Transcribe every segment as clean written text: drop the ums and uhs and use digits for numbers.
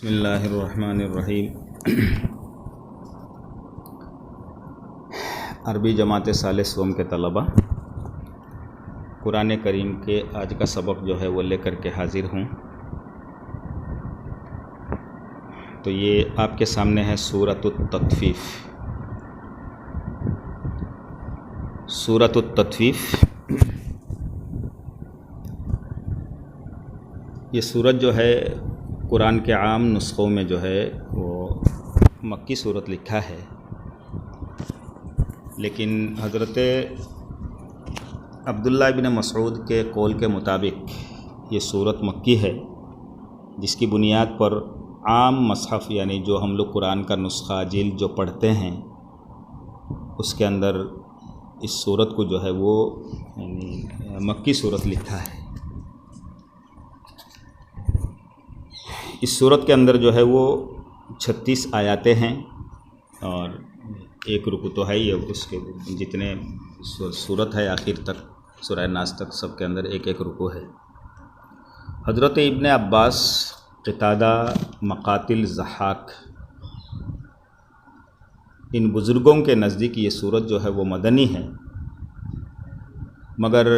بسم اللہ الرحمن الرحیم۔ عربی جماعت ثالث کے طلبہ، قرآن کریم کے آج کا سبق جو ہے وہ لے کر کے حاضر ہوں۔ تو یہ آپ کے سامنے ہے سورۃ التطفیف۔ سورۃ التطفیف یہ سورت جو ہے قرآن کے عام نسخوں میں جو ہے وہ مکی سورت لکھا ہے، لیکن حضرت عبداللہ بن مسعود کے قول کے مطابق یہ سورت مکی ہے، جس کی بنیاد پر عام مصحف یعنی جو ہم لوگ قرآن کا نسخہ جلد جو پڑھتے ہیں اس کے اندر اس سورت کو جو ہے وہ مکی سورت لکھا ہے۔ اس سورت کے اندر جو ہے وہ 36 آیاتیں ہیں اور ایک رکوع تو ہے ہی، اس کے جتنے سورت ہے آخر تک سورہ ناس تک سب کے اندر ایک ایک رکوع ہے۔ حضرت ابن عباس، قتادہ، مقاتل، ضحاک، ان بزرگوں کے نزدیک یہ سورت جو ہے وہ مدنی ہے، مگر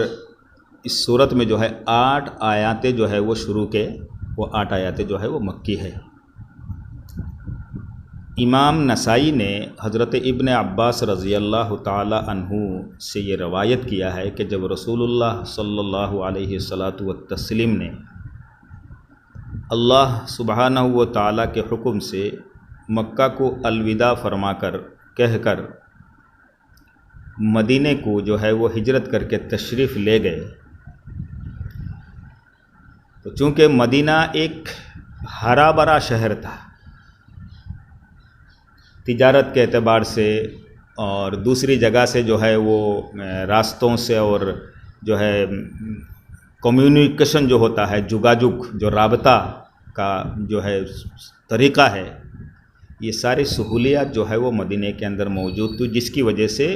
اس سورت میں جو ہے 8 آیاتیں جو ہے وہ شروع کے وہ 8 آیاتیں جو ہے وہ مکی ہے۔ امام نسائی نے حضرت ابن عباس رضی اللہ تعالی عنہ سے یہ روایت کیا ہے کہ جب رسول اللہ صلی اللہ علیہ وسلم نے اللہ سبحانہ و تعالی کے حکم سے مکہ کو الوداع فرما کر کہہ کر مدینے کو جو ہے وہ ہجرت کر کے تشریف لے گئے، تو چونکہ مدینہ ایک ہرا بھرا شہر تھا تجارت کے اعتبار سے، اور دوسری جگہ سے جو ہے وہ راستوں سے اور جو ہے کمیونیکیشن جو ہوتا ہے، جگاجگ جو رابطہ کا جو ہے طریقہ ہے، یہ ساری سہولیات جو ہے وہ مدینہ کے اندر موجود تھی، جس کی وجہ سے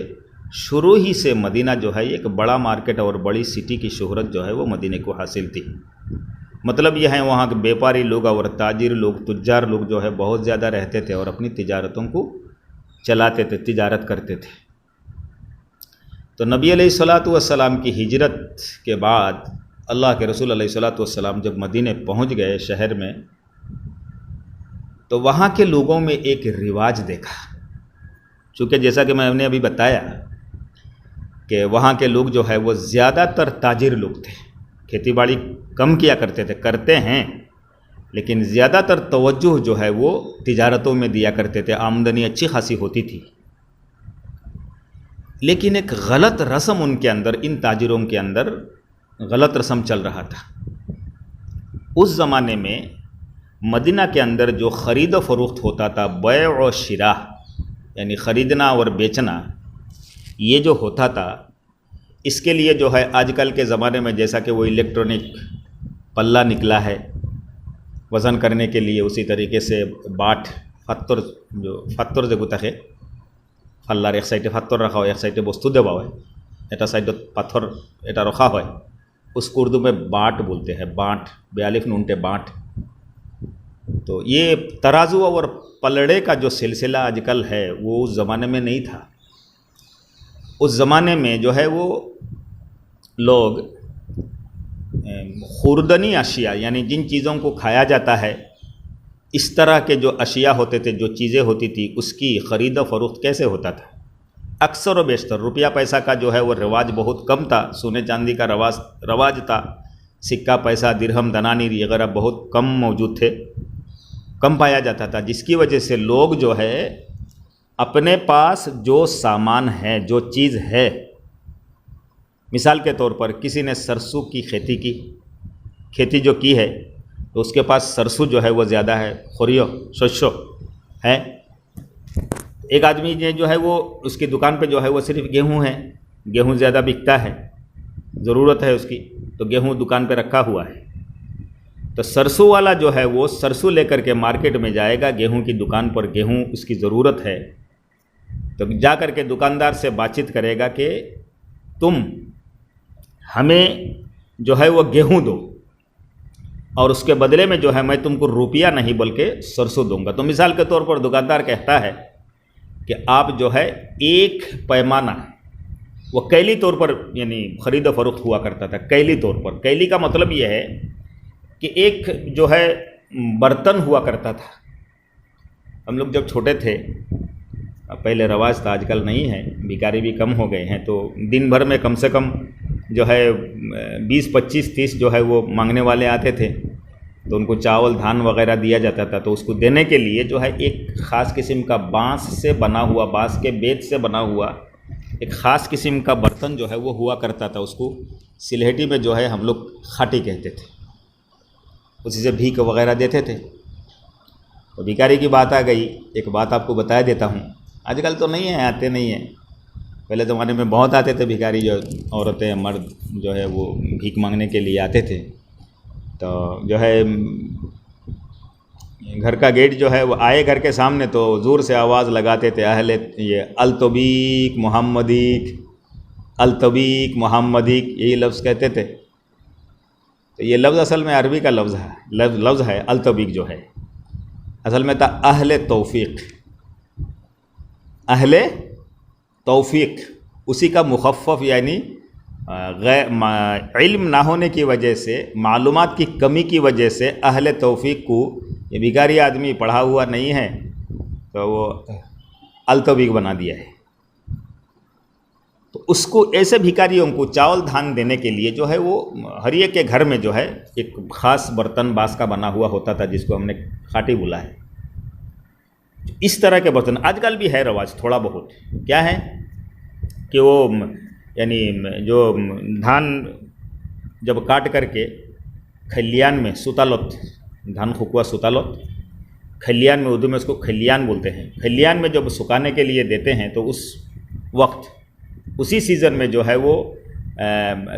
شروع ہی سے مدینہ جو ہے ایک بڑا مارکیٹ اور بڑی سٹی کی شہرت جو ہے وہ مدینہ کو حاصل تھی۔ مطلب یہ ہے وہاں کے بیپاری لوگ اور تاجر لوگ، تجار لوگ جو ہے بہت زیادہ رہتے تھے اور اپنی تجارتوں کو چلاتے تھے، تجارت کرتے تھے۔ تو نبی علیہ السلام کی ہجرت کے بعد اللہ کے رسول علیہ السلام جب مدینہ پہنچ گئے شہر میں، تو وہاں کے لوگوں میں ایک رواج دیکھا، چونکہ جیسا کہ میں نے ابھی بتایا کہ وہاں کے لوگ جو ہے وہ زیادہ تر تاجر لوگ تھے، کھیتی باڑی کم کیا کرتے تھے، کرتے ہیں لیکن زیادہ تر توجہ جو ہے وہ تجارتوں میں دیا کرتے تھے، آمدنی اچھی خاصی ہوتی تھی۔ لیکن ایک غلط رسم ان کے اندر، ان تاجروں کے اندر غلط رسم چل رہا تھا۔ اس زمانے میں مدینہ کے اندر جو خرید و فروخت ہوتا تھا، بیع و شراء یعنی خریدنا اور بیچنا، یہ جو ہوتا تھا، اس کے لیے جو ہے آج کل کے زمانے میں جیسا کہ وہ الیکٹرانک پلہ نکلا ہے وزن کرنے کے لیے، اسی طریقے سے باٹ فاتر جو گتاخے پল্লার ایک سائڈে فاتر رکھا ہو، ایک سائڈে বস্তু দেওয়া হয়، এটা সাইডত পাথর এটা رکھا হয়، اس کو اردو میں باٹ بولتے ہیں، باٹ بے نونٹے باٹ۔ تو یہ ترازو اور پلڑے کا جو سلسلہ آج کل ہے وہ اس زمانے میں نہیں تھا۔ اس زمانے میں جو ہے وہ لوگ خوردنی اشیاء یعنی جن چیزوں کو کھایا جاتا ہے، اس طرح کے جو اشیاء ہوتے تھے، جو چیزیں ہوتی تھی، اس کی خرید و فروخت کیسے ہوتا تھا؟ اکثر و بیشتر روپیہ پیسہ کا جو ہے وہ رواج بہت کم تھا، سونے چاندی کا رواج تھا، سکہ پیسہ درہم دنانیر وغیرہ بہت کم موجود تھے، کم پایا جاتا تھا، جس کی وجہ سے لوگ جو ہے اپنے پاس جو سامان ہے، جو چیز ہے، مثال کے طور پر کسی نے سرسوں کی کھیتی جو کی ہے تو اس کے پاس سرسوں جو ہے وہ زیادہ ہے، خوریو ششو ہے۔ ایک آدمی نے جو ہے وہ اس کی دکان پہ جو ہے وہ صرف گیہوں ہے، گیہوں زیادہ بکتا ہے، ضرورت ہے اس کی، تو گیہوں دکان پہ رکھا ہوا ہے، تو سرسوں والا جو ہے وہ سرسوں لے کر کے مارکیٹ میں جائے گا، گیہوں کی دکان پر گیہوں اس کی ضرورت ہے، تو جا کر کے دکاندار سے بات چیت کرے گا کہ تم ہمیں جو ہے وہ گیہوں دو، اور اس کے بدلے میں جو ہے میں تم کو روپیہ نہیں بلکہ سرسوں دوں گا. تو مثال کے طور پر دکاندار کہتا ہے کہ آپ جو ہے ایک پیمانہ، وہ کیلی طور پر یعنی خرید و فروخت ہوا کرتا تھا کیلی طور پر. کیلی کا مطلب یہ ہے کہ ایک جو ہے برتن ہوا کرتا تھا. ہم لوگ جب چھوٹے تھے، پہلے رواج تھا، آج کل نہیں ہے، بھکاری بھی کم ہو گئے ہیں، تو دن بھر میں کم سے کم جو ہے 20 25 30 جو ہے وہ مانگنے والے آتے تھے، تو ان کو چاول دھان وغیرہ دیا جاتا تھا. تو اس کو دینے کے لیے جو ہے ایک خاص قسم کا بانس سے بنا ہوا، بانس کے بیت سے بنا ہوا ایک خاص قسم کا برتن جو ہے وہ ہوا کرتا تھا. اس کو سلہٹی میں جو ہے ہم لوگ کھاٹی کہتے تھے. اسی سے بھیک وغیرہ دیتے تھے. تو بھکاری کی بات آ گئی. ایک بات آپ کو بتا دیتا ہوں، آج کل تو نہیں ہے، آتے نہیں ہیں. پہلے زمانے میں بہت آتے تھے بھکاری، جو عورتیں مرد جو ہے وہ بھیک مانگنے کے لیے آتے تھے. تو جو ہے گھر کا گیٹ جو ہے وہ آئے گھر کے سامنے تو زور سے آواز لگاتے تھے، اہل یہ الطبیق محمدیک، الطبیق محمدیک، یہی لفظ کہتے تھے. تو یہ لفظ اصل میں عربی کا لفظ ہے. الطبیق جو ہے اصل میں تھا اہل توفیق. اہل توفیق اسی کا مخفف، یعنی علم نہ ہونے کی وجہ سے، معلومات کی کمی کی وجہ سے اہل توفیق کو، یہ بھکاری آدمی پڑھا ہوا نہیں ہے تو وہ الطبیق بنا دیا ہے. تو اس کو ایسے بھکاریوں کو چاول دھان دینے کے لیے جو ہے وہ ہر ایک کے گھر میں جو ہے ایک خاص برتن بانس کا بنا ہوا ہوتا تھا، جس کو ہم نے کھاٹی بولا ہے. اس طرح کے برتن آج کل بھی ہے رواج تھوڑا بہت. کیا ہے کہ وہ یعنی جو دھان جب کاٹ کر کے کھلیان میں ستالوت، دھان کھکوا ستالوت، کھلیان میں اردو میں اس کو کھلیان بولتے ہیں. کھلیان میں جب سکھانے کے لیے دیتے ہیں تو اس وقت اسی سیزن میں جو ہے وہ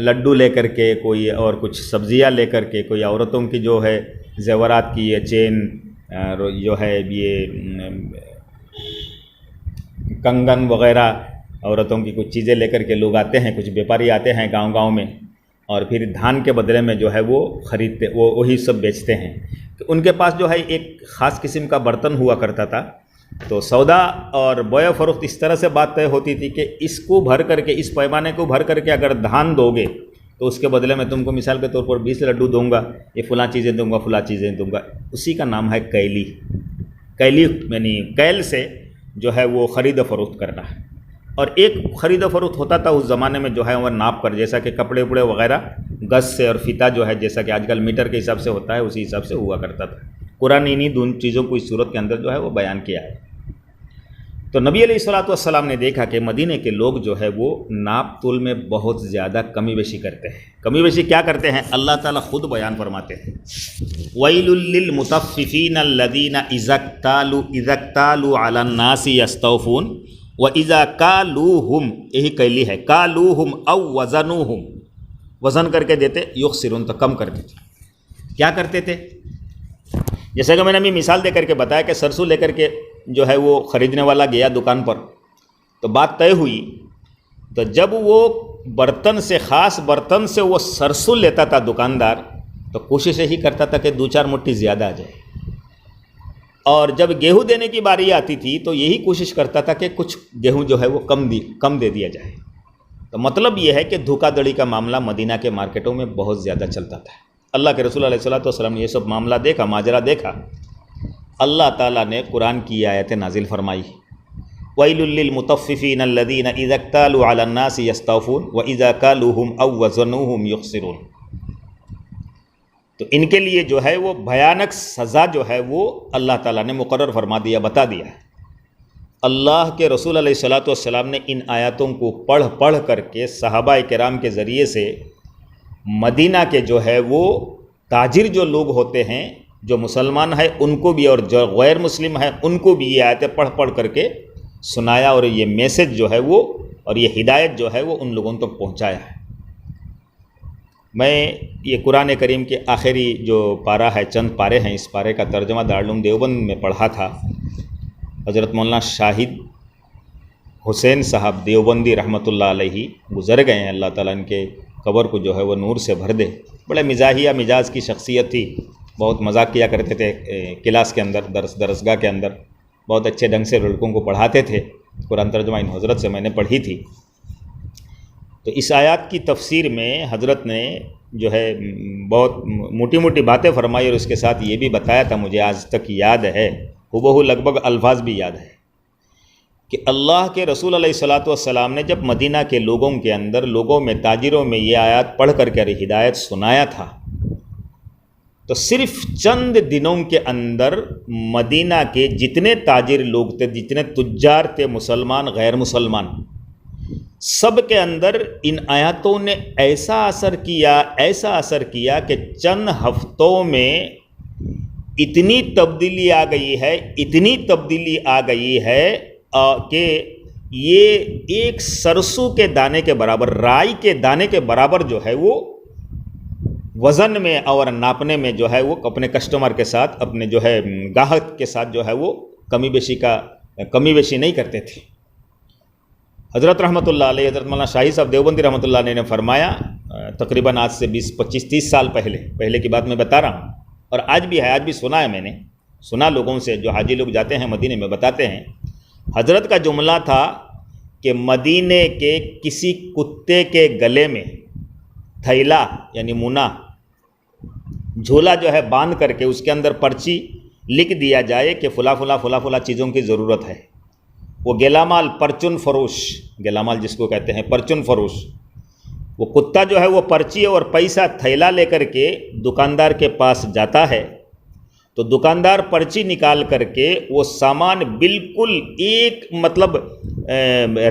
لڈو لے کر کے، کوئی اور کچھ سبزیاں لے کر کے، کوئی عورتوں کی جو ہے زیورات کی یہ چین جو ہے یہ کنگن وغیرہ، عورتوں کی کچھ چیزیں لے کر کے لوگ آتے ہیں، کچھ بیپاری آتے ہیں گاؤں گاؤں میں، اور پھر دھان کے بدلے میں جو ہے وہ خریدتے، وہی سب بیچتے ہیں. تو ان کے پاس جو ہے ایک خاص قسم کا برتن ہوا کرتا تھا. تو سودا اور بوئے فروخت اس طرح سے بات طے ہوتی تھی کہ اس کو بھر کر کے، اس پیمانے کو بھر کر کے اگر دھان دو گے تو اس کے بدلے میں تم کو مثال کے طور پر 20 لڈو دوں گا، یہ فلاں چیزیں دوں گا، فلاں چیزیں دوں گا. اسی کا نام ہے کیلی. کیلی یعنی کیل سے جو ہے وہ خرید و فروخت کرنا ہے. اور ایک خرید و فروخت ہوتا تھا اس زمانے میں جو ہے وہ ناپ کر، جیسا کہ کپڑے وپڑے وغیرہ گز سے، اور فیتا جو ہے جیسا کہ آج کل میٹر کے حساب سے ہوتا ہے اسی حساب سے ہوا کرتا تھا. قرآن انہی دون چیزوں کو اس صورت کے اندر جو ہے وہ بیان کیا ہے. تو نبی علیہ الصلوۃ والسلام نے دیکھا کہ مدینے کے لوگ جو ہے وہ ناپ تول میں بہت زیادہ کمی بیشی کرتے ہیں. کمی بیشی کیا کرتے ہیں؟ اللہ تعالیٰ خود بیان فرماتے ہیں، وَيْلٌ لِّلْمُطَفِّفِينَ الَّذِينَ إِذَا اكْتَالُوا عَلَى النَّاسِ يَسْتَوْفُونَ وَإِذَا كَالُوهُمْ، یہی کیلی ہے، كَالُوهُمْ أَوْ وَزَنُوهُمْ، وزن کر کے دیتے، يُخْسِرُونَ، تو کم کر دیتے. کیا کرتے تھے؟ جیسے کہ میں نے ابھی مثال دے کر کے بتایا کہ سرسوں لے کر کے جو ہے وہ خریدنے والا گیا دکان پر، تو بات طے ہوئی. تو جب وہ برتن سے، خاص برتن سے وہ سرسوں لیتا تھا دکاندار، تو کوشش یہی کرتا تھا کہ 2-4 مٹھی زیادہ آ جائے. اور جب گیہوں دینے کی باری آتی تھی تو یہی کوشش کرتا تھا کہ کچھ گیہوں جو ہے وہ کم دے دیا جائے. تو مطلب یہ ہے کہ دھوکہ دڑی کا معاملہ مدینہ کے مارکیٹوں میں بہت زیادہ چلتا تھا. اللہ کے رسول علیہ الصلوۃ والسلام نے یہ سب معاملہ دیکھا، ماجرا دیکھا. اللہ تعالیٰ نے قرآن کی آیتیں نازل فرمائی، وَيْلٌ لِّلْمُطَفِّفِينَ الَّذِينَ إِذَا اكْتَالُوا عَلَى النَّاسِ يَسْتَوْفُونَ وَإِذَا كَالُوهُمْ أَوْ وَّزَنُوهُمْ يُخْسِرُونَ. تو ان کے لیے جو ہے وہ بھیانک سزا جو ہے وہ اللہ تعالیٰ نے مقرر فرما دیا، بتا دیا. اللہ کے رسول علیہ الصلوۃ والسلام نے ان آیاتوں کو پڑھ کر کے صحابہ کرام کے ذریعے سے مدینہ کے جو ہے وہ تاجر جو لوگ ہوتے ہیں، جو مسلمان ہیں ان کو بھی اور جو غیر مسلم ہیں ان کو بھی یہ آیتیں پڑھ کر کے سنایا، اور یہ میسج جو ہے وہ اور یہ ہدایت جو ہے وہ ان لوگوں تک پہنچایا ہے. میں یہ قرآن کریم کے آخری جو پارہ ہے، چند پارے ہیں، اس پارے کا ترجمہ دارالعلوم دیوبند میں پڑھا تھا. حضرت مولانا شاہد حسین صاحب دیوبندی رحمۃ اللہ علیہ گزر گئے ہیں، اللہ تعالیٰ ان کے قبر کو جو ہے وہ نور سے بھر دے۔ بڑے مزاحیہ مزاج کی شخصیت تھی، بہت مذاق کیا کرتے تھے کلاس کے اندر، درسگاہ کے اندر، بہت اچھے ڈھنگ سے لڑکوں کو پڑھاتے تھے۔ قرآن ترجمہ ان حضرت سے میں نے پڑھی تھی۔ تو اس آیات کی تفسیر میں حضرت نے جو ہے بہت موٹی موٹی باتیں فرمائی، اور اس کے ساتھ یہ بھی بتایا تھا، مجھے آج تک یاد ہے، ہو لگ بھگ الفاظ بھی یاد ہے، کہ اللہ کے رسول علیہ الصلاۃ والسلام نے جب مدینہ کے لوگوں کے اندر، لوگوں میں، تاجروں میں یہ آیات پڑھ کر کے ہدایت سنایا تھا، تو صرف چند دنوں کے اندر مدینہ کے جتنے تاجر لوگ تھے، جتنے تجار تھے، مسلمان غیر مسلمان، سب کے اندر ان آیاتوں نے ایسا اثر کیا کہ چند ہفتوں میں اتنی تبدیلی آ گئی ہے کہ یہ ایک سرسوں کے دانے کے برابر، رائی کے دانے کے برابر جو ہے وہ وزن میں اور ناپنے میں جو ہے وہ اپنے کسٹمر کے ساتھ، اپنے جو ہے گاہک کے ساتھ جو ہے وہ کمی بیشی نہیں کرتے تھے۔ حضرت رحمۃ اللہ علیہ، حضرت مولانا شاہی صاحب دیوبندی رحمۃ اللہ علیہ نے فرمایا، تقریباً آج سے 20-25-30 سال پہلے کی بات میں بتا رہا ہوں، اور آج بھی سنا ہے، میں نے سنا لوگوں سے، جو حاجی لوگ جاتے ہیں مدینے میں بتاتے ہیں، حضرت کا جملہ تھا کہ مدینے کے کسی کتے کے گلے میں تھیلا یعنی منا، جھولا جو ہے باندھ کر کے اس کے اندر پرچی لکھ دیا جائے کہ فلاں چیزوں کی ضرورت ہے، وہ گیلامال پرچن فروش، گیلامال جس کو کہتے ہیں پرچن فروش، وہ کتا جو ہے وہ پرچی اور پیسہ تھیلا لے کر کے دکاندار کے پاس جاتا ہے، تو دکاندار پرچی نکال کر کے وہ سامان بالکل ایک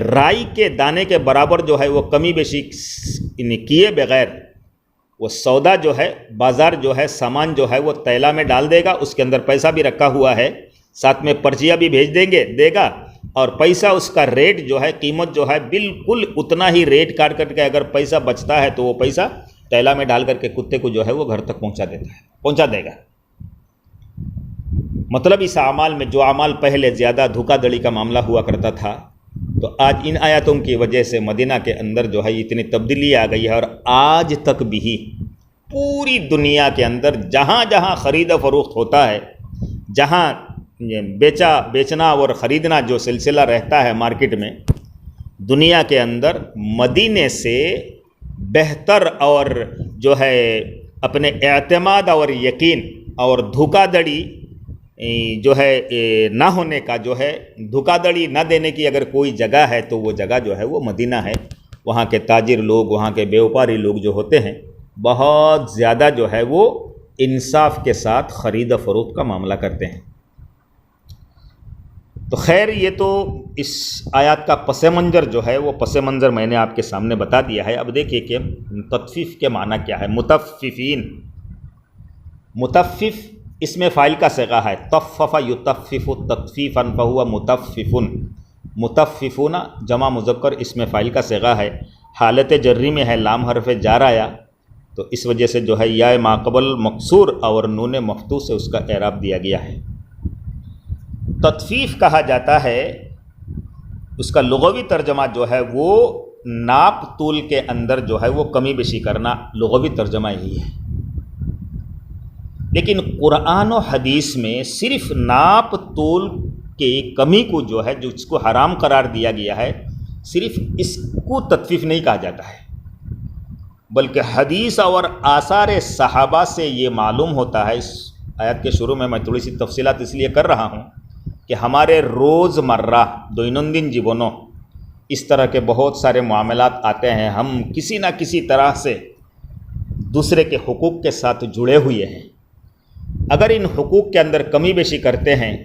رائی کے دانے کے برابر جو ہے وہ کمی بیشی کیے بغیر وہ سودا جو ہے، بازار جو ہے، سامان جو ہے وہ تیلا میں ڈال دے گا، اس کے اندر پیسہ بھی رکھا ہوا ہے، ساتھ میں پرچیاں بھی بھیج دے گا، اور پیسہ اس کا ریٹ جو ہے، قیمت جو ہے بالکل اتنا ہی ریٹ کاٹ کر کے اگر پیسہ بچتا ہے تو وہ پیسہ تیلا میں ڈال کر کے کتے کو جو ہے وہ گھر تک پہنچا دے گا۔ مطلب اس اعمال میں، جو اعمال پہلے زیادہ دھوکہ دڑی کا معاملہ ہوا کرتا تھا، تو آج ان آیاتوں کی وجہ سے مدینہ کے اندر جو ہے اتنی تبدیلی آ گئی ہے، اور آج تک بھی پوری دنیا کے اندر جہاں جہاں خرید و فروخت ہوتا ہے، جہاں بیچنا اور خریدنا جو سلسلہ رہتا ہے مارکیٹ میں، دنیا کے اندر مدینے سے بہتر اور جو ہے اپنے اعتماد اور یقین اور دھوکہ دڑی جو ہے نہ ہونے کا، جو ہے دھوکہ دڑی نہ دینے کی اگر کوئی جگہ ہے تو وہ جگہ جو ہے وہ مدینہ ہے۔ وہاں کے تاجر لوگ، وہاں کے بیوپاری لوگ جو ہوتے ہیں، بہت زیادہ جو ہے وہ انصاف کے ساتھ خرید و فروخت کا معاملہ کرتے ہیں۔ تو خیر، یہ تو اس آیات کا پس منظر جو ہے وہ پس منظر میں نے آپ کے سامنے بتا دیا ہے۔ اب دیکھیے کہ تطفیف کے معنی کیا ہے۔ متففین، متفف اس میں فاعل کا صیغہ ہے، طفف یطفف تطفیفا فہو متففن، متففون جمع مذکر اس میں فاعل کا صیغہ ہے، حالت جری میں ہے، لام حرف جار آیا، تو اس وجہ سے جو ہے یا ماقبل مقصور اور نون مفتوح سے اس کا اعراب دیا گیا ہے۔ تطفیف کہا جاتا ہے، اس کا لغوی ترجمہ جو ہے وہ ناپ تول کے اندر جو ہے وہ کمی بیشی کرنا، لغوی ترجمہ یہی ہے۔ لیکن قرآن و حدیث میں صرف ناپ تول کے کمی کو جو ہے، جو اس کو حرام قرار دیا گیا ہے، صرف اس کو تطفیف نہیں کہا جاتا ہے، بلکہ حدیث اور آثار صحابہ سے یہ معلوم ہوتا ہے۔ اس آیت کے شروع میں تھوڑی سی تفصیلات اس لیے کر رہا ہوں کہ ہمارے روز مرہ دینندن جیونوں اس طرح کے بہت سارے معاملات آتے ہیں، ہم کسی نہ کسی طرح سے دوسرے کے حقوق کے ساتھ جڑے ہوئے ہیں۔ اگر ان حقوق کے اندر کمی بیشی کرتے ہیں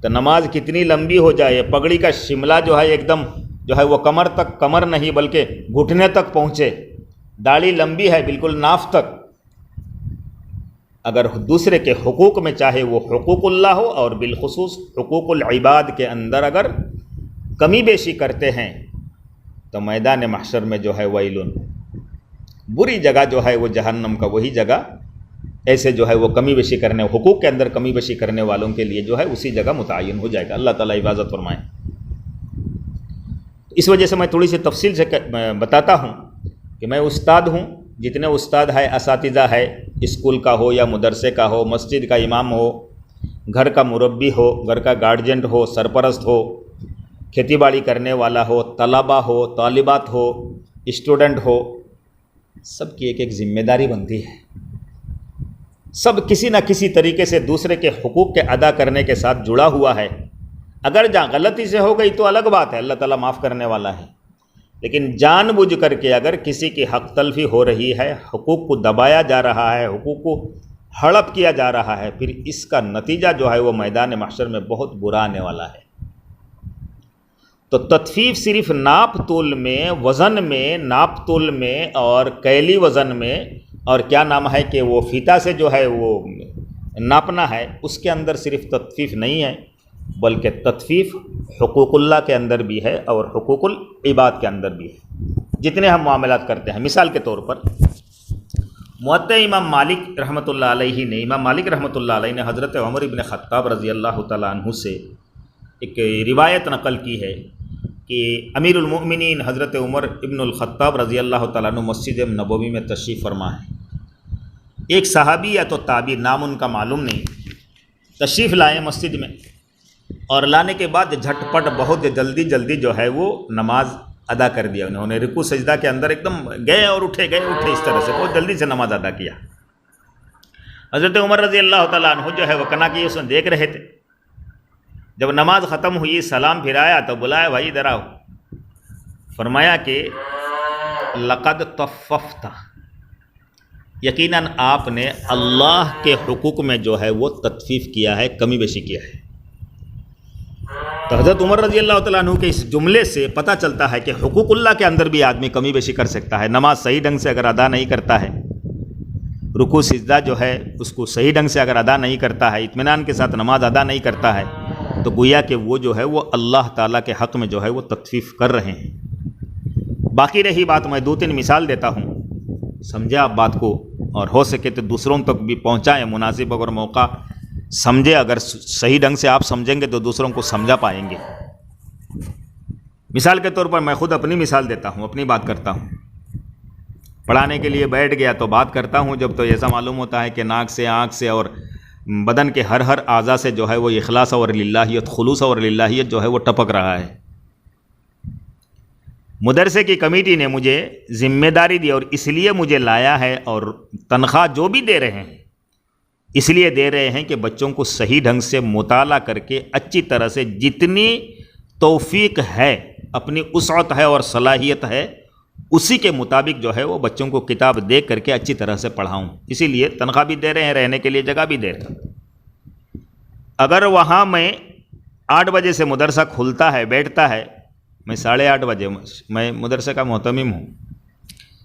تو نماز کتنی لمبی ہو جائے، پگڑی کا شملہ جو ہے ایک دم جو ہے وہ کمر نہیں بلکہ گھٹنے تک پہنچے، داڑھی لمبی ہے بالکل ناف تک، اگر دوسرے کے حقوق میں چاہے وہ حقوق اللہ ہو اور بالخصوص حقوق العباد کے اندر اگر کمی بیشی کرتے ہیں تو میدان محشر میں جو ہے ویلن، بری جگہ جو ہے وہ جہنم کا وہی جگہ، ایسے جو ہے وہ کمی بیشی کرنے، حقوق کے اندر کمی بیشی کرنے والوں کے لیے جو ہے اسی جگہ متعین ہو جائے گا۔ اللہ تعالیٰ حفاظت فرمائے۔ اس وجہ سے میں تھوڑی سی تفصیل سے بتاتا ہوں کہ میں استاد ہوں، جتنے استاد ہے اساتذہ ہے، اسکول کا ہو یا مدرسے کا ہو، مسجد کا امام ہو، گھر کا مربی ہو، گھر کا گارجین ہو، سرپرست ہو، کھیتی باڑی کرنے والا ہو، طلبہ ہو، طالبات ہو، اسٹوڈنٹ ہو، سب کی ایک ایک ذمہ داری بنتی ہے۔ سب کسی نہ کسی طریقے سے دوسرے کے حقوق کے ادا کرنے کے ساتھ جڑا ہوا ہے۔ اگر جہاں غلطی سے ہو گئی تو الگ بات ہے، اللہ تعالیٰ معاف کرنے والا ہے، لیکن جان بوجھ کر کے اگر کسی کی حق تلفی ہو رہی ہے، حقوق کو دبایا جا رہا ہے، حقوق کو ہڑپ کیا جا رہا ہے، پھر اس کا نتیجہ جو ہے وہ میدان محشر میں بہت برا آنے والا ہے۔ تو تطفیف صرف ناپ تول میں، وزن میں، ناپ تول میں اور کیلی وزن میں، اور کیا نام ہے کہ وہ فیتا سے جو ہے وہ ناپنا ہے، اس کے اندر صرف تطفیف نہیں ہے، بلکہ تطفیف حقوق اللہ کے اندر بھی ہے اور حقوق العباد کے اندر بھی ہے، جتنے ہم معاملات کرتے ہیں۔ مثال کے طور پر موطا امام مالک رحمۃ اللہ علیہ نے، امام مالک رحمۃ اللہ علیہ نے حضرت عمر ابن خطاب رضی اللہ تعالیٰ عنہ سے ایک روایت نقل کی ہے کہ امیر المؤمنین حضرت عمر ابن الخطاب رضی اللہ تعالیٰ عنہ مسجد نبوی میں تشریف فرما ہے۔ ایک صحابی یا تو تابعی، نام ان کا معلوم نہیں، تشریف لائے مسجد میں، اور لانے کے بعد جھٹ پٹ بہت جلدی جو ہے وہ نماز ادا کر دیا۔ انہوں نے رکوع سجدہ کے اندر ایک دم گئے اور اٹھے، اس طرح سے بہت جلدی سے نماز ادا کیا۔ حضرت عمر رضی اللہ تعالیٰ عنہ جو ہے وہ کنا کی اس میں دیکھ رہے تھے۔ جب نماز ختم ہوئی، سلام پھرایا تو بلایا، بھائی ادھر آؤ۔ فرمایا کہ لقد طففت، یقیناً آپ نے اللہ کے حقوق میں جو ہے وہ تطفیف کیا ہے، کمی بیشی کیا ہے۔ تو حضرت عمر رضی اللہ تعالیٰ عنہ کے اس جملے سے پتہ چلتا ہے کہ حقوق اللہ کے اندر بھی آدمی کمی بیشی کر سکتا ہے۔ نماز صحیح ڈھنگ سے اگر ادا نہیں کرتا ہے، رکوع سجدہ جو ہے اس کو صحیح ڈھنگ سے اگر ادا نہیں کرتا ہے، اطمینان کے ساتھ نماز ادا نہیں کرتا ہے، تو گویا کہ وہ جو ہے وہ اللہ تعالیٰ کے حق میں جو ہے وہ تطفیف کر رہے ہیں۔ باقی رہی بات، میں 2-3 مثال دیتا ہوں، سمجھے آپ بات کو، اور ہو سکے تو دوسروں تک بھی پہنچائیں، مناسب اگر موقع سمجھے، اگر صحیح ڈھنگ سے آپ سمجھیں گے تو دوسروں کو سمجھا پائیں گے۔ مثال کے طور پر میں خود اپنی مثال دیتا ہوں، اپنی بات کرتا ہوں۔ پڑھانے کے لیے بیٹھ گیا تو بات کرتا ہوں جب، تو ایسا معلوم ہوتا ہے کہ ناک سے، آنکھ سے اور بدن کے ہر اعضاء سے جو ہے وہ اخلاص اور للہیت، خلوص اور للہیت جو ہے وہ ٹپک رہا ہے۔ مدرسے کی کمیٹی نے مجھے ذمہ داری دی اور اس لیے مجھے لایا ہے، اور تنخواہ جو بھی دے رہے ہیں اس لیے دے رہے ہیں کہ بچوں کو صحیح ڈھنگ سے مطالعہ کر کے اچھی طرح سے جتنی توفیق ہے، اپنی وسعت ہے اور صلاحیت ہے، اسی کے مطابق جو ہے وہ بچوں کو کتاب دے کر کے اچھی طرح سے پڑھاؤں۔ اسی لیے تنخواہ بھی دے رہے ہیں، رہنے کے لیے جگہ بھی دے رہے ہیں۔ اگر وہاں میں 8 بجے سے مدرسہ کھلتا ہے، بیٹھتا ہے، میں 8:30 بجے، میں مدرسے کا محتمم ہوں،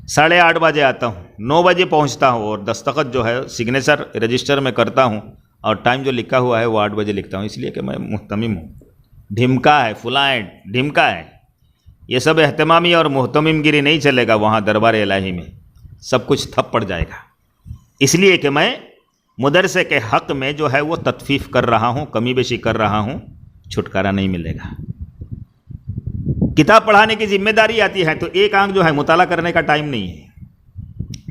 8:30 بجے آتا ہوں، 9 بجے پہنچتا ہوں، اور دستخط جو ہے سگنیچر رجسٹر میں کرتا ہوں، اور ٹائم جو لکھا ہوا ہے وہ 8 بجے لکھتا ہوں، اس لیے کہ میں محتمم ہوں۔ ڈھمکا ہے، فلاں ہے، ڈھمکا ہے، یہ سب اہتمامی اور محتمم گیری نہیں چلے گا وہاں دربار الہی میں، سب کچھ تھپ پڑ جائے گا۔ اس لیے کہ میں مدرسے کے حق میں جو ہے وہ تطفیف کر رہا ہوں، کمی بیشی کر رہا ہوں، چھٹکارا نہیں ملے گا۔ کتاب پڑھانے کی ذمہ داری آتی ہے تو ایک آنکھ جو ہے مطالعہ کرنے کا ٹائم نہیں ہے،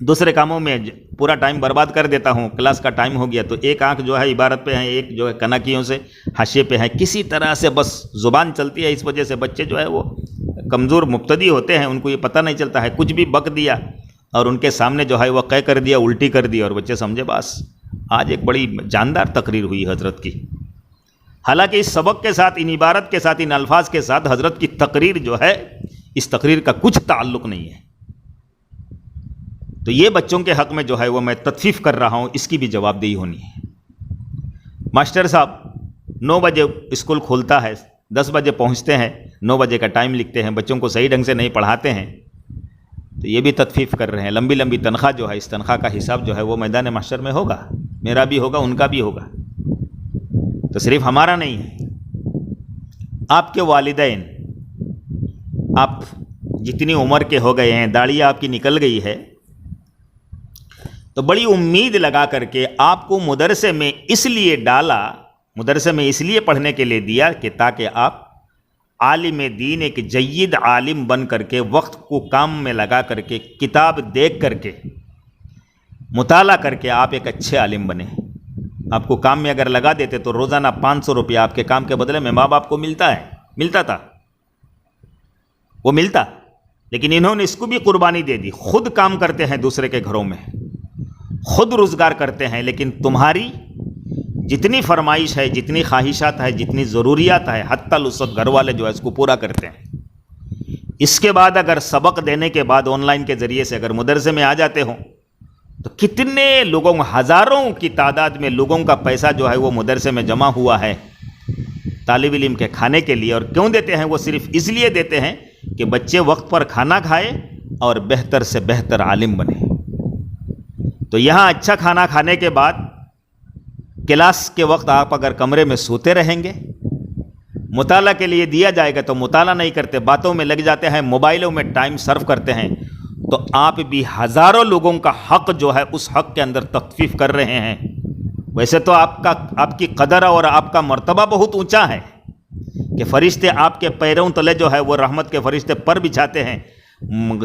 دوسرے کاموں میں پورا ٹائم برباد کر دیتا ہوں، کلاس کا ٹائم ہو گیا تو ایک آنکھ جو ہے عبارت پہ ہے، ایک جو ہے کناکیوں سے حاشیے پہ ہے، کسی طرح سے بس زبان چلتی ہے۔ اس وجہ سے بچے جو ہے وہ کمزور مبتدی ہوتے ہیں، ان کو یہ پتہ نہیں چلتا ہے، کچھ بھی بک دیا اور ان کے سامنے جو ہے وہ قے کر دیا، الٹی کر دی، اور بچے سمجھے بس آج ایک بڑی جاندار تقریر ہوئی حضرت کی۔ حالانکہ اس سبق کے ساتھ، ان عبارت کے ساتھ، ان الفاظ کے ساتھ حضرت کی تقریر جو ہے، اس تقریر کا کچھ تعلق نہیں ہے۔ تو یہ بچوں کے حق میں جو ہے وہ میں تطفیف کر رہا ہوں، اس کی بھی جواب دہی ہونی ہے۔ ماسٹر صاحب 9 بجے اسکول کھولتا ہے، 10 بجے پہنچتے ہیں، 9 بجے کا ٹائم لکھتے ہیں، بچوں کو صحیح ڈھنگ سے نہیں پڑھاتے ہیں، تو یہ بھی تطفیف کر رہے ہیں۔ لمبی لمبی تنخواہ جو ہے، اس تنخواہ کا حساب جو ہے وہ میدان محشر میں ہوگا، میرا بھی ہوگا، ان کا بھی ہوگا، تو صرف ہمارا نہیں ہے۔ آپ کے والدین، آپ جتنی عمر کے ہو گئے ہیں، داڑھی آپ کی نکل گئی ہے، تو بڑی امید لگا کر کے آپ کو مدرسے میں اس لیے ڈالا، مدرسے میں اس لیے پڑھنے کے لیے دیا کہ تاکہ آپ عالم دین ایک جید عالم بن کر کے وقت کو کام میں لگا کر کے کتاب دیکھ کر کے مطالعہ کر کے آپ ایک اچھے عالم بنے. آپ کو کام میں اگر لگا دیتے تو روزانہ 500 روپیہ آپ کے کام کے بدلے میں ماں باپ کو ملتا تھا، وہ ملتا. لیکن انہوں نے اس کو بھی قربانی دے دی. خود کام کرتے ہیں دوسرے کے گھروں میں، خود روزگار کرتے ہیں، لیکن تمہاری جتنی فرمائش ہے، جتنی خواہشات ہے، جتنی ضروریات ہے، حتی الوسط گھر والے جو ہے اس کو پورا کرتے ہیں. اس کے بعد اگر سبق دینے کے بعد آن لائن کے ذریعے سے اگر مدرسے میں آ جاتے ہوں تو کتنے لوگوں، ہزاروں کی تعداد میں لوگوں کا پیسہ جو ہے وہ مدرسے میں جمع ہوا ہے طالب علم کے کھانے کے لیے. اور کیوں دیتے ہیں؟ وہ صرف اس لیے دیتے ہیں کہ بچے وقت پر کھانا کھائے اور بہتر سے بہتر عالم بنے. تو یہاں اچھا کھانا کھانے کے بعد کلاس کے وقت آپ اگر کمرے میں سوتے رہیں گے، مطالعہ کے لیے دیا جائے گا تو مطالعہ نہیں کرتے، باتوں میں لگ جاتے ہیں، موبائلوں میں ٹائم صرف کرتے ہیں، تو آپ بھی ہزاروں لوگوں کا حق جو ہے اس حق کے اندر تخفیف کر رہے ہیں. ویسے تو آپ کی قدر اور آپ کا مرتبہ بہت اونچا ہے کہ فرشتے آپ کے پیروں تلے جو ہے وہ رحمت کے فرشتے پر بچھاتے ہیں.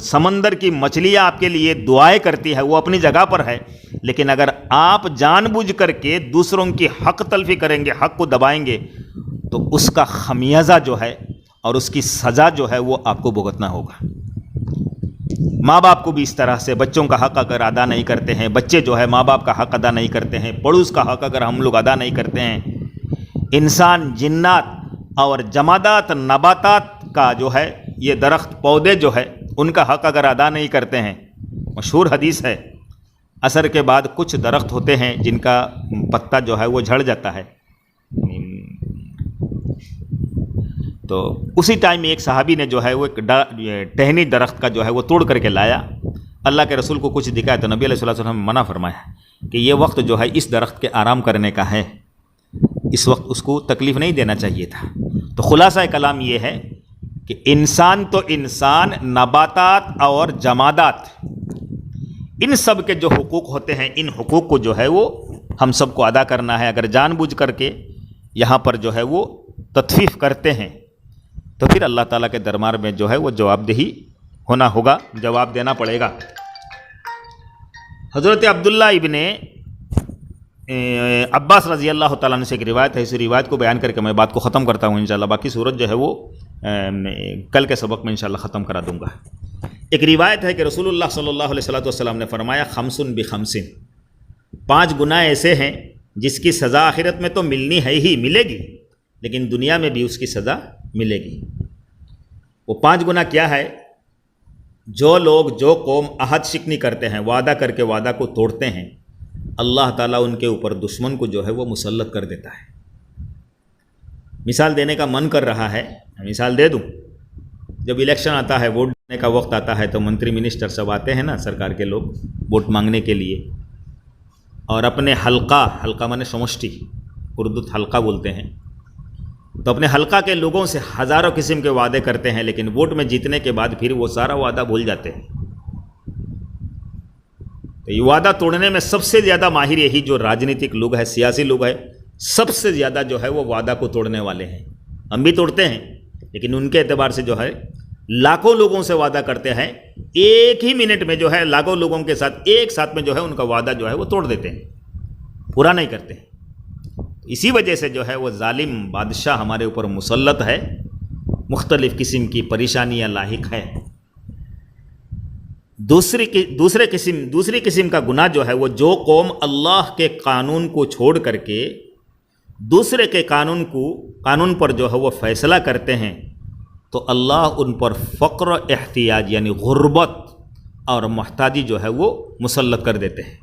سمندر کی مچھلیاں آپ کے لیے دعائیں کرتی ہے، وہ اپنی جگہ پر ہے. لیکن اگر آپ جان بوجھ کر کے دوسروں کی حق تلفی کریں گے، حق کو دبائیں گے، تو اس کا خمیازہ جو ہے اور اس کی سزا جو ہے وہ آپ کو بھگتنا ہوگا. ماں باپ کو بھی اس طرح سے بچوں کا حق اگر ادا نہیں کرتے ہیں، بچے جو ہے ماں باپ کا حق ادا نہیں کرتے ہیں، پڑوس کا حق اگر ہم لوگ ادا نہیں کرتے ہیں، انسان، جنات اور جمادات، نباتات کا جو ہے یہ درخت پودے جو ہے ان کا حق اگر ادا نہیں کرتے ہیں. مشہور حدیث ہے، عصر کے بعد کچھ درخت ہوتے ہیں جن کا پتا جو ہے وہ جھڑ جاتا ہے. تو اسی ٹائم میں ایک صحابی نے جو ہے وہ ایک ٹہنی درخت کا جو ہے وہ توڑ کر کے لایا. اللہ کے رسول کو کچھ دکھایا تو نبی علیہ الصلوۃ والسلام نے منع فرمایا کہ یہ وقت جو ہے اس درخت کے آرام کرنے کا ہے، اس وقت اس کو تکلیف نہیں دینا چاہیے تھا. تو خلاصہ کلام یہ ہے کہ انسان تو انسان، نباتات اور جمادات، ان سب کے جو حقوق ہوتے ہیں، ان حقوق کو جو ہے وہ ہم سب کو ادا کرنا ہے. اگر جان بوجھ کر کے یہاں پر جو ہے وہ تطفیف کرتے ہیں تو پھر اللہ تعالیٰ کے دربار میں جو ہے وہ جواب دہی ہونا ہوگا، جواب دینا پڑے گا. حضرت عبداللہ ابن عباس رضی اللہ تعالیٰ عنہ سے ایک روایت ہے، اس روایت کو بیان کر کے میں بات کو ختم کرتا ہوں انشاءاللہ. باقی صورت جو ہے وہ کل کے سبق میں انشاءاللہ ختم کرا دوں گا. ایک روایت ہے کہ رسول اللہ صلی اللہ علیہ وسلم نے فرمایا، خمسن بخمسن، 5 گناہ ایسے ہیں جس کی سزا آخرت میں تو ملنی ہے ہی، ملے گی، لیکن دنیا میں بھی اس کی سزا ملے گی. وہ 5 گناہ کیا ہے؟ جو لوگ، جو قوم عہد شکنی کرتے ہیں، وعدہ کر کے وعدہ کو توڑتے ہیں، اللہ تعالیٰ ان کے اوپر دشمن کو جو ہے وہ مسلط کر دیتا ہے. مثال دینے کا من کر رہا ہے، مثال دے دوں. جب الیکشن آتا ہے، ووٹ دینے کا وقت آتا ہے تو منتری منسٹر سب آتے ہیں نا، سرکار کے لوگ ووٹ مانگنے کے لیے، اور اپنے حلقہ مانے سمشٹی، اردو حلقہ بولتے ہیں، تو اپنے حلقہ کے لوگوں سے ہزاروں قسم کے وعدے کرتے ہیں، لیکن ووٹ میں جیتنے کے بعد پھر وہ سارا وعدہ بھول جاتے ہیں. تو یہ وعدہ توڑنے میں سب سے زیادہ ماہر یہی جو راجنیتک لوگ ہیں، سیاسی لوگ ہیں، سب سے زیادہ جو ہے وہ وعدہ کو توڑنے والے ہیں. ہم بھی توڑتے ہیں، لیکن ان کے اعتبار سے جو ہے لاکھوں لوگوں سے وعدہ کرتے ہیں، ایک ہی منٹ میں جو ہے لاکھوں لوگوں کے ساتھ ایک ساتھ میں جو ہے ان کا وعدہ جو ہے وہ توڑ دیتے ہیں، پورا نہیں کرتے ہیں. اسی وجہ سے جو ہے وہ ظالم بادشاہ ہمارے اوپر مسلط ہے، مختلف قسم کی پریشانیاں لاحق ہے. دوسری قسم کا گناہ جو ہے وہ جو قوم اللہ کے قانون کو چھوڑ کر کے دوسرے کے قانون پر جو ہے وہ فیصلہ کرتے ہیں تو اللہ ان پر فقر و احتیاج یعنی غربت اور محتاجی جو ہے وہ مسلط کر دیتے ہیں.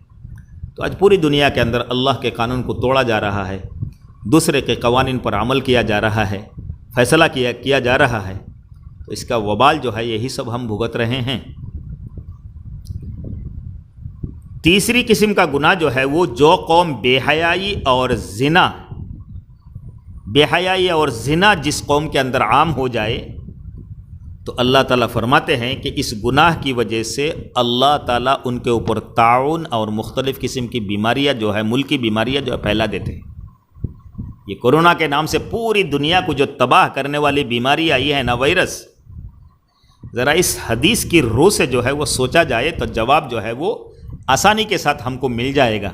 تو آج پوری دنیا کے اندر اللہ کے قانون کو توڑا جا رہا ہے، دوسرے کے قوانین پر عمل کیا جا رہا ہے، فیصلہ کیا جا رہا ہے، تو اس کا وبال جو ہے یہی سب ہم بھگت رہے ہیں. تیسری قسم کا گناہ جو ہے وہ جو قوم بے حیائی اور زنا جس قوم کے اندر عام ہو جائے تو اللہ تعالیٰ فرماتے ہیں کہ اس گناہ کی وجہ سے اللہ تعالیٰ ان کے اوپر طاعون اور مختلف قسم کی بیماریاں جو ہے، ملکی بیماریاں جو ہے پھیلا دیتے ہیں. یہ کورونا کے نام سے پوری دنیا کو جو تباہ کرنے والی بیماری آئی ہے نا، وائرس، ذرا اس حدیث کی روح سے جو ہے وہ سوچا جائے تو جواب جو ہے وہ آسانی کے ساتھ ہم کو مل جائے گا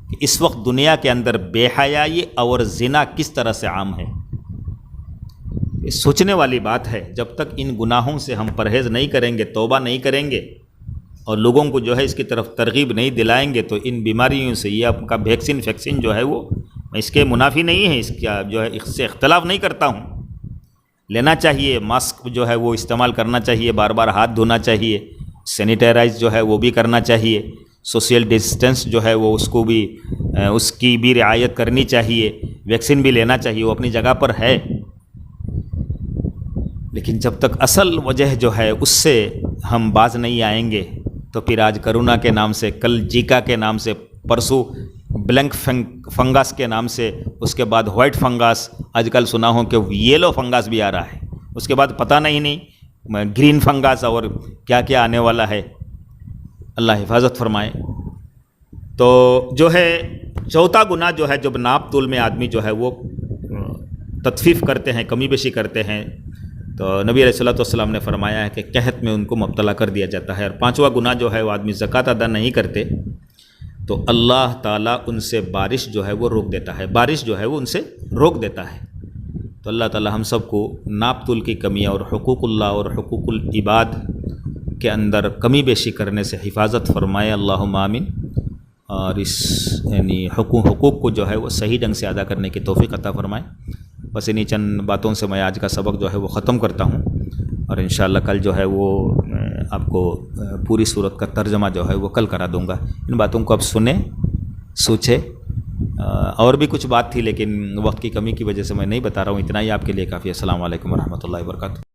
کہ اس وقت دنیا کے اندر بے حیائی اور زنا کس طرح سے عام ہے۔ یہ سوچنے والی بات ہے۔ جب تک ان گناہوں سے ہم پرہیز نہیں کریں گے، توبہ نہیں کریں گے اور لوگوں کو جو ہے اس کی طرف ترغیب نہیں دلائیں گے تو ان بیماریوں سے، یہ آپ کا ویکسین جو ہے وہ، میں اس کے منافی نہیں ہے، اس کا جو ہے اس سے اختلاف نہیں کرتا ہوں، لینا چاہیے، ماسک جو ہے وہ استعمال کرنا چاہیے، بار بار ہاتھ دھونا چاہیے، سینیٹائز جو ہے وہ بھی کرنا چاہیے، سوشل ڈسٹینس جو ہے وہ اس کی بھی رعایت کرنی چاہیے، ویکسین بھی لینا چاہیے، وہ اپنی جگہ پر ہے، لیکن جب تک اصل وجہ جو ہے اس سے ہم باز نہیں آئیں گے تو پھر آج کرونا کے نام سے، کل جیکا کے نام سے، پرسوں بلینک فنگس کے نام سے، اس کے بعد وائٹ فنگس، آج کل سنا ہوں کہ یلو فنگس بھی آ رہا ہے، اس کے بعد پتہ نہیں گرین فنگس اور کیا کیا آنے والا ہے، اللہ حفاظت فرمائے۔ تو جو ہے چوتھا گناہ جو ہے، جب ناپ تول میں آدمی جو ہے وہ تطفیف کرتے ہیں، کمی بیشی کرتے ہیں، تو نبی علیہ الصلوۃ والسلام نے فرمایا ہے کہ قحط میں ان کو مبتلا کر دیا جاتا ہے۔ اور پانچواں گناہ جو ہے، وہ آدمی زکوٰۃ ادا نہیں کرتے تو اللہ تعالیٰ ان سے بارش جو ہے وہ روک دیتا ہے، بارش جو ہے وہ ان سے روک دیتا ہے۔ تو اللہ تعالیٰ ہم سب کو ناپ تول کی کمیاں اور حقوق اللہ اور حقوق العباد کے اندر کمی بیشی کرنے سے حفاظت فرمائے، اللہم آمین، اور اس یعنی حقوق کو جو ہے وہ صحیح ڈھنگ سے ادا کرنے کی توفیق عطا فرمائے۔ بس انہی چند باتوں سے میں آج کا سبق جو ہے وہ ختم کرتا ہوں، اور انشاءاللہ کل جو ہے وہ آپ کو پوری صورت کا ترجمہ جو ہے وہ کل کرا دوں گا۔ ان باتوں کو اب سنیں، سوچیں، اور بھی کچھ بات تھی لیکن وقت کی کمی کی وجہ سے میں نہیں بتا رہا ہوں، اتنا ہی آپ کے لیے کافی ہے۔ السلام علیکم ورحمۃ اللہ وبرکاتہ۔